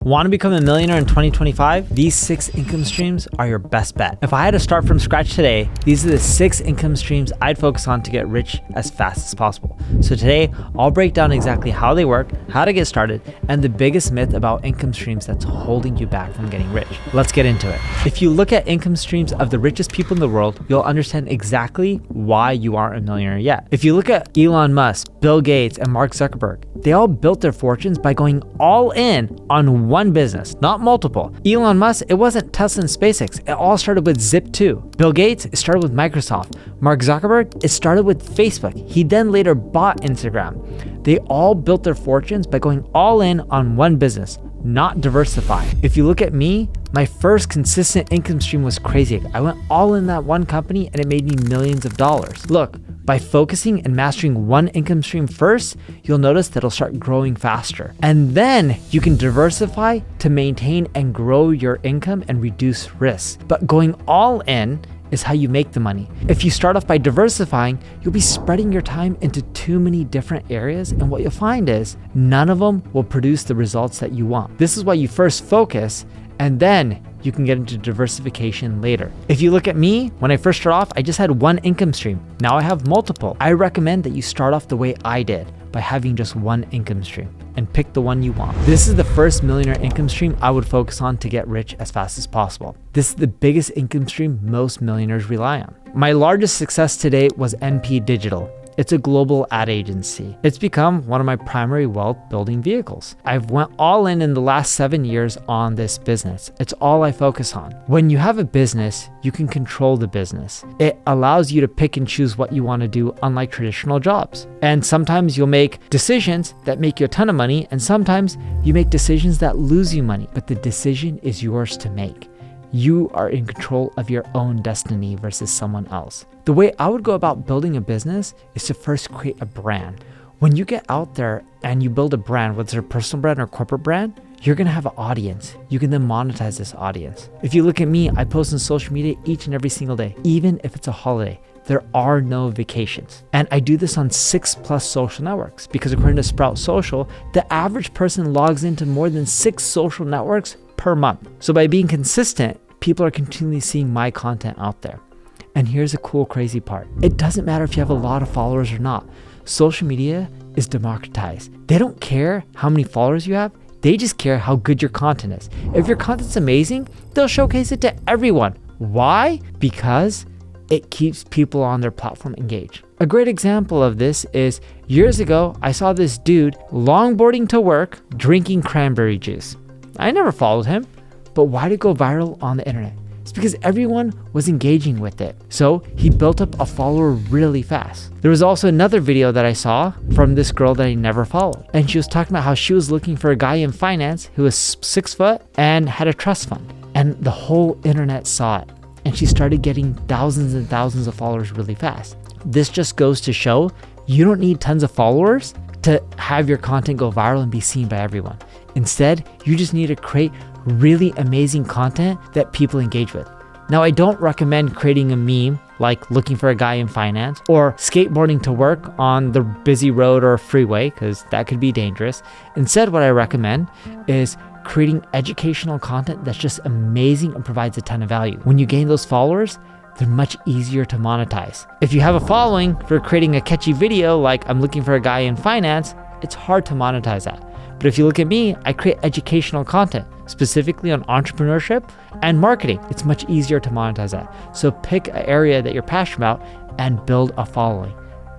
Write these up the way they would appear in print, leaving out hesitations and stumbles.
Want to become a millionaire in 2025? These 6 income streams are your best bet. If I had to start from scratch today, these are the 6 income streams I'd focus on to get rich as fast as possible. So today, I'll break down exactly how they work, how to get started, and the biggest myth about income streams that's holding you back from getting rich. Let's get into it. If you look at income streams of the richest people in the world, you'll understand exactly why you aren't a millionaire yet. If you look at Elon Musk, Bill Gates, and Mark Zuckerberg, they all built their fortunes by going all in on one business, not multiple. Elon Musk, it wasn't Tesla and SpaceX. It all started with Zip2. Bill Gates, it started with Microsoft. Mark Zuckerberg, it started with Facebook. He then later bought Instagram. They all built their fortunes by going all in on one business, not diversify. If you look at me, my first consistent income stream was crazy. I went all in that one company and it made me millions of dollars. Look, by focusing and mastering one income stream first, you'll notice that it'll start growing faster. And then you can diversify to maintain and grow your income and reduce risks. But going all in is how you make the money. If you start off by diversifying, you'll be spreading your time into too many different areas, and what you'll find is none of them will produce the results that you want. This is why you first focus, and then you can get into diversification later. If you look at me, when I first started off, I just had one income stream. Now I have multiple. I recommend that you start off the way I did, by having just one income stream, and pick the one you want. This is the first millionaire income stream I would focus on to get rich as fast as possible. This is the biggest income stream most millionaires rely on. My largest success to date was NP Digital. It's a global ad agency. It's become one of my primary wealth building vehicles. I've went all in the last 7 years on this business. It's all I focus on. When you have a business, you can control the business. It allows you to pick and choose what you want to do, unlike traditional jobs. And sometimes you'll make decisions that make you a ton of money, and sometimes you make decisions that lose you money, but the decision is yours to make. You are in control of your own destiny versus someone else. The way I would go about building a business is to first create a brand. When you get out there and you build a brand, whether it's a personal brand or corporate brand, you're gonna have an audience. You can then monetize this audience. If you look at me, I post on social media each and every single day, even if it's a holiday. There are no vacations. And I do this on 6+ social networks because according to Sprout Social, the average person logs into more than 6 social networks per month. So by being consistent, people are continually seeing my content out there. And here's a cool, crazy part. It doesn't matter if you have a lot of followers or not. Social media is democratized. They don't care how many followers you have. They just care how good your content is. If your content's amazing, they'll showcase it to everyone. Why? Because it keeps people on their platform engaged. A great example of this is years ago, I saw this dude longboarding to work, drinking cranberry juice. I never followed him, but why did it go viral on the internet? It's because everyone was engaging with it. So he built up a follower really fast. There was also another video that I saw from this girl that I never followed. And she was talking about how she was looking for a guy in finance who was 6 foot and had a trust fund. And the whole internet saw it. And she started getting thousands and thousands of followers really fast. This just goes to show you don't need tons of followers to have your content go viral and be seen by everyone. Instead, you just need to create really amazing content that people engage with. Now, I don't recommend creating a meme like looking for a guy in finance or skateboarding to work on the busy road or freeway, because that could be dangerous. Instead, what I recommend is creating educational content that's just amazing and provides a ton of value. When you gain those followers, they're much easier to monetize. If you have a following for creating a catchy video like I'm looking for a guy in finance, it's hard to monetize that. But if you look at me, I create educational content, specifically on entrepreneurship and marketing. It's much easier to monetize that. So pick an area that you're passionate about and build a following.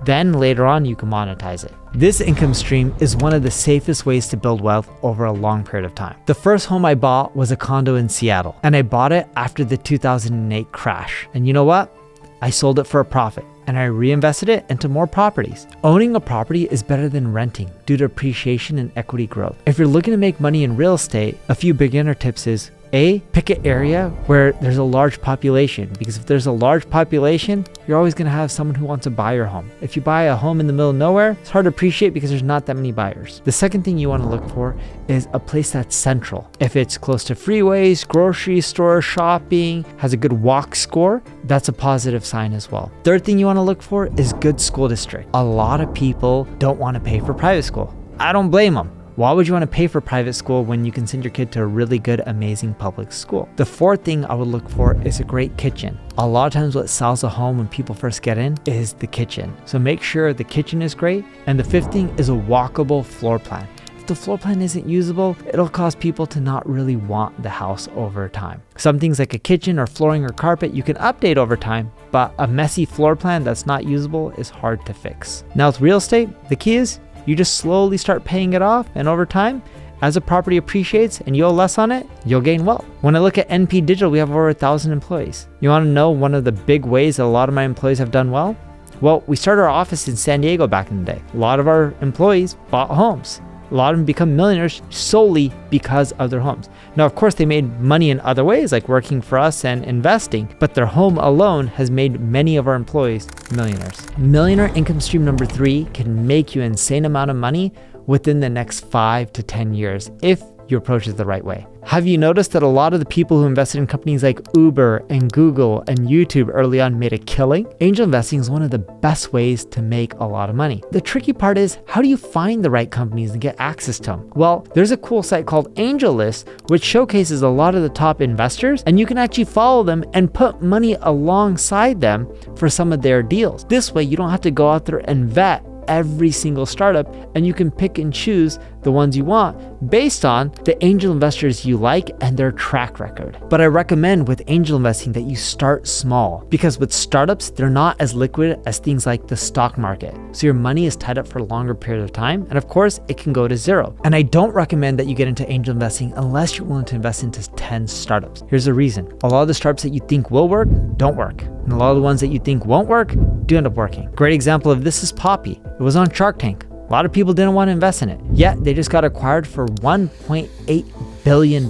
Then later on, you can monetize it. This income stream is one of the safest ways to build wealth over a long period of time. The first home I bought was a condo in Seattle, and I bought it after the 2008 crash. And you know what? I sold it for a profit, and I reinvested it into more properties. Owning a property is better than renting due to appreciation and equity growth. If you're looking to make money in real estate, a few beginner tips is pick an area where there's a large population, because if there's a large population, you're always going to have someone who wants to buy your home. If you buy a home in the middle of nowhere, it's hard to appreciate because there's not that many buyers. The second thing you want to look for is a place that's central. If it's close to freeways, grocery stores, shopping, has a good walk score, that's a positive sign as well. Third thing you want to look for is good school district. A lot of people don't want to pay for private school. I don't blame them. Why would you want to pay for private school when you can send your kid to a really good, amazing public school? The fourth thing I would look for is a great kitchen. A lot of times what sells a home when people first get in is the kitchen. So make sure the kitchen is great. And the fifth thing is a walkable floor plan. If the floor plan isn't usable, it'll cause people to not really want the house over time. Some things like a kitchen or flooring or carpet you can update over time, but a messy floor plan that's not usable is hard to fix. Now with real estate, the key is you just slowly start paying it off, and over time, as a property appreciates and you owe less on it, you'll gain wealth. When I look at NP Digital, we have over 1,000 employees. You want to know one of the big ways that a lot of my employees have done well? Well, we started our office in San Diego back in the day. A lot of our employees bought homes. A lot of them become millionaires solely because of their homes. Now, of course, they made money in other ways, like working for us and investing, but their home alone has made many of our employees millionaires. Millionaire income stream number 3 can make you an insane amount of money within the next 5 to 10 years if you approach it the right way. Have you noticed that a lot of the people who invested in companies like Uber and Google and YouTube early on made a killing? Angel investing is one of the best ways to make a lot of money. The tricky part is, how do you find the right companies and get access to them? Well, there's a cool site called Angel List, which showcases a lot of the top investors, and you can actually follow them and put money alongside them for some of their deals. This way, you don't have to go out there and vet every single startup, and you can pick and choose the ones you want based on the angel investors you like and their track record. But I recommend with angel investing that you start small, because with startups, they're not as liquid as things like the stock market. So your money is tied up for a longer period of time. And of course, it can go to zero. And I don't recommend that you get into angel investing unless you're willing to invest into 10 startups. Here's the reason. A lot of the startups that you think will work, don't work. And a lot of the ones that you think won't work, do end up working. Great example of this is Poppy. It was on Shark Tank. A lot of people didn't want to invest in it, yet they just got acquired for $1.8 billion.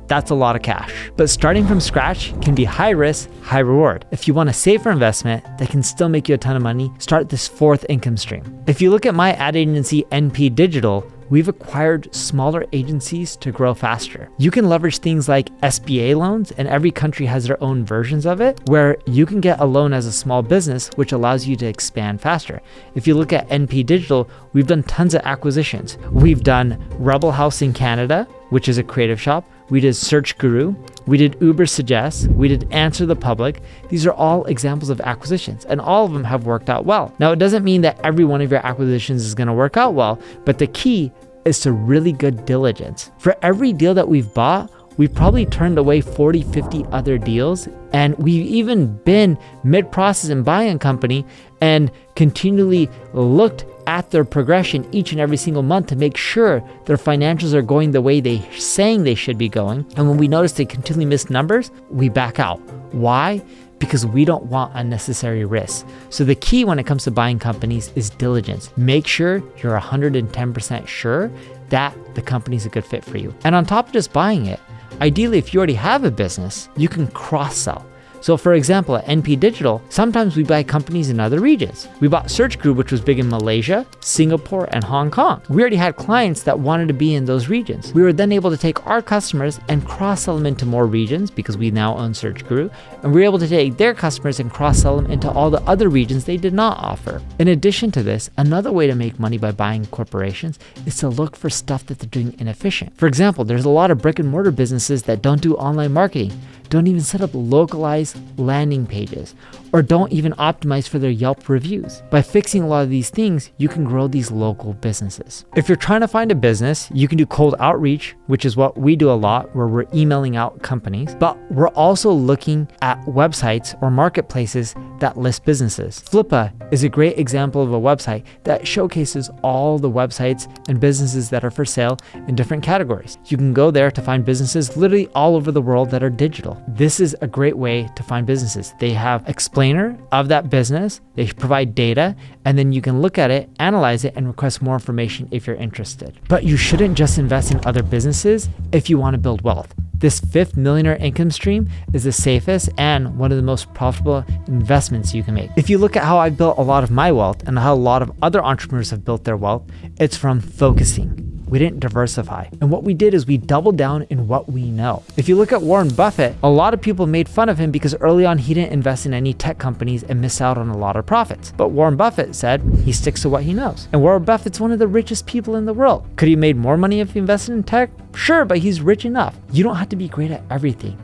That's a lot of cash. But starting from scratch can be high risk, high reward. If you want a safer investment that can still make you a ton of money, start this fourth income stream. If you look at my ad agency, NP Digital, we've acquired smaller agencies to grow faster. You can leverage things like SBA loans, and every country has their own versions of it, where you can get a loan as a small business, which allows you to expand faster. If you look at NP Digital, we've done tons of acquisitions. We've done Rebel House in Canada, which is a creative shop. We did Search Guru. We did Uber Suggest. We did Answer the Public. These are all examples of acquisitions, and all of them have worked out well. Now, it doesn't mean that every one of your acquisitions is going to work out well, but the key is to really good diligence. For every deal that we've bought, we've probably turned away 40, 50 other deals. And we've even been mid-process in buying a company and continually looked at their progression each and every single month to make sure their financials are going the way they're saying they should be going. And when we notice they continually miss numbers, we back out. Why? Because we don't want unnecessary risks. So the key when it comes to buying companies is diligence. Make sure you're 110% sure that the company's a good fit for you. And on top of just buying it, ideally, if you already have a business, you can cross-sell. So for example, at NP Digital, sometimes we buy companies in other regions. We bought Search Group, which was big in Malaysia, Singapore, and Hong Kong. We already had clients that wanted to be in those regions. We were then able to take our customers and cross-sell them into more regions because we now own Search Guru, and we were able to take their customers and cross-sell them into all the other regions they did not offer. In addition to this, another way to make money by buying corporations is to look for stuff that they're doing inefficient. For example, there's a lot of brick and mortar businesses that don't do online marketing, don't even set up localized landing pages, or don't even optimize for their Yelp reviews. By fixing a lot of these things, you can grow these local businesses. If you're trying to find a business, you can do cold outreach, which is what we do a lot, where we're emailing out companies, but we're also looking at websites or marketplaces that list businesses. Flippa is a great example of a website that showcases all the websites and businesses that are for sale in different categories. You can go there to find businesses literally all over the world that are digital. This is a great way to find businesses. They have explainer of that business, they provide data, and then you can look at it, analyze it, and request more information if you're interested. But you shouldn't just invest in other businesses if you want to build wealth. This fifth millionaire income stream is the safest and one of the most profitable investments you can make. If you look at how I've built a lot of my wealth and how a lot of other entrepreneurs have built their wealth, it's from focusing. we didn't diversify. And what we did is we doubled down in what we know. If you look at Warren Buffett, a lot of people made fun of him because early on he didn't invest in any tech companies and miss out on a lot of profits. But Warren Buffett said he sticks to what he knows. And Warren Buffett's one of the richest people in the world. Could he have made more money if he invested in tech? Sure, but he's rich enough. You don't have to be great at everything.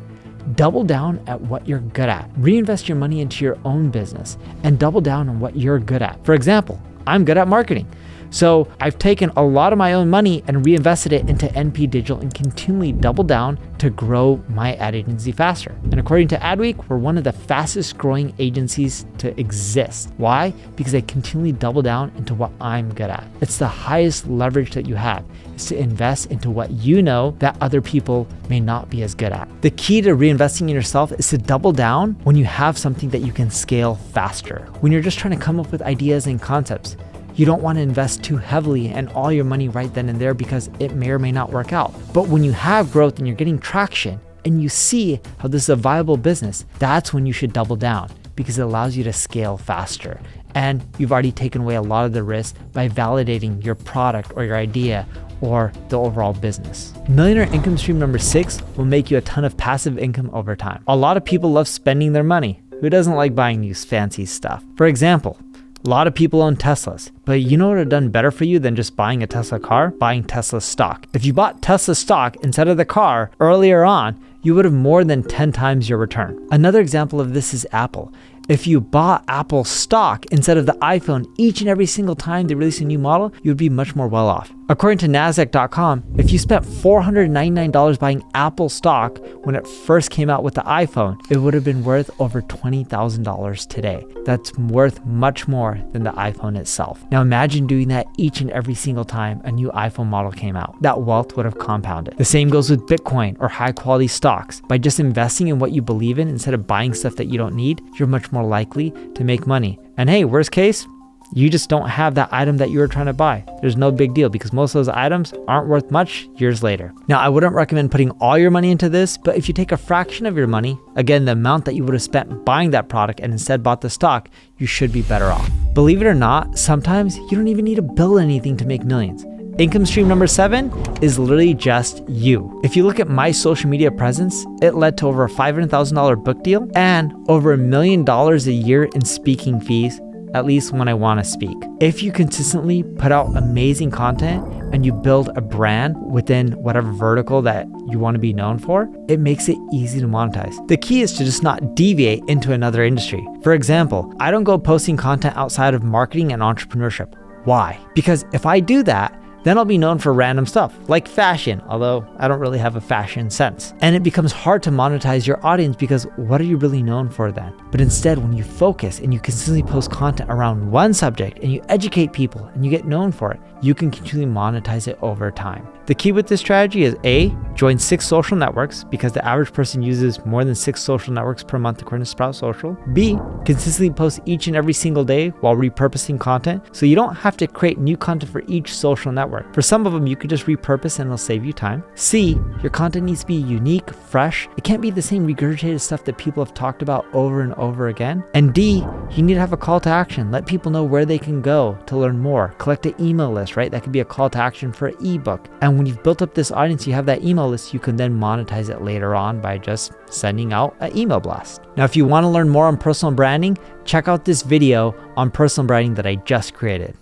Double down at what you're good at. Reinvest your money into your own business and double down on what you're good at. For example, I'm good at marketing. So I've taken a lot of my own money and reinvested it into NP Digital and continually double down to grow my ad agency faster. And according to Adweek, we're one of the fastest growing agencies to exist. Why? Because I continually double down into what I'm good at. It's the highest leverage that you have, is to invest into what you know that other people may not be as good at. The key to reinvesting in yourself is to double down when you have something that you can scale faster. When you're just trying to come up with ideas and concepts, you don't want to invest too heavily and all your money right then and there because it may or may not work out. But when you have growth and you're getting traction and you see how this is a viable business, that's when you should double down because it allows you to scale faster. And you've already taken away a lot of the risk by validating your product or your idea or the overall business. Millionaire income stream number 6 will make you a ton of passive income over time. A lot of people love spending their money. Who doesn't like buying new fancy stuff? For example, a lot of people own Teslas, but you know what would have done better for you than just buying a Tesla car? Buying Tesla stock. If you bought Tesla stock instead of the car earlier on, you would have more than 10 times your return. Another example of this is Apple. If you bought Apple stock instead of the iPhone each and every single time they release a new model, you would be much more well off. According to Nasdaq.com, if you spent $499 buying Apple stock when it first came out with the iPhone, it would have been worth over $20,000 today. That's worth much more than the iPhone itself. Now imagine doing that each and every single time a new iPhone model came out. That wealth would have compounded. The same goes with Bitcoin or high quality stocks. By just investing in what you believe in instead of buying stuff that you don't need, you're much more likely to make money. And hey, worst case, you just don't have that item that you were trying to buy. There's no big deal because most of those items aren't worth much years later. Now, I wouldn't recommend putting all your money into this, but if you take a fraction of your money, again, the amount that you would have spent buying that product and instead bought the stock, you should be better off. Believe it or not, sometimes you don't even need to build anything to make millions. Income stream number 7 is literally just you. If you look at my social media presence, it led to over a $500,000 book deal and over $1 million a year in speaking fees, at least when I want to speak. If you consistently put out amazing content and you build a brand within whatever vertical that you want to be known for, it makes it easy to monetize. The key is to just not deviate into another industry. For example, I don't go posting content outside of marketing and entrepreneurship. Why? Because if I do that, then I'll be known for random stuff like fashion, although I don't really have a fashion sense. And it becomes hard to monetize your audience because what are you really known for then? But instead, when you focus and you consistently post content around one subject and you educate people and you get known for it, you can continually monetize it over time. The key with this strategy is A, join 6 social networks because the average person uses more than 6 social networks per month according to Sprout Social. B, consistently post each and every single day while repurposing content so you don't have to create new content for each social network. For some of them, you could just repurpose and it'll save you time. C, your content needs to be unique, fresh. It can't be the same regurgitated stuff that people have talked about over and over again. And D, you need to have a call to action. Let people know where they can go to learn more. Collect an email list, right? That could be a call to action for an ebook. And when you've built up this audience, you have that email list, you can then monetize it later on by just sending out an email blast. Now, if you want to learn more on personal branding, check out this video on personal branding that I just created.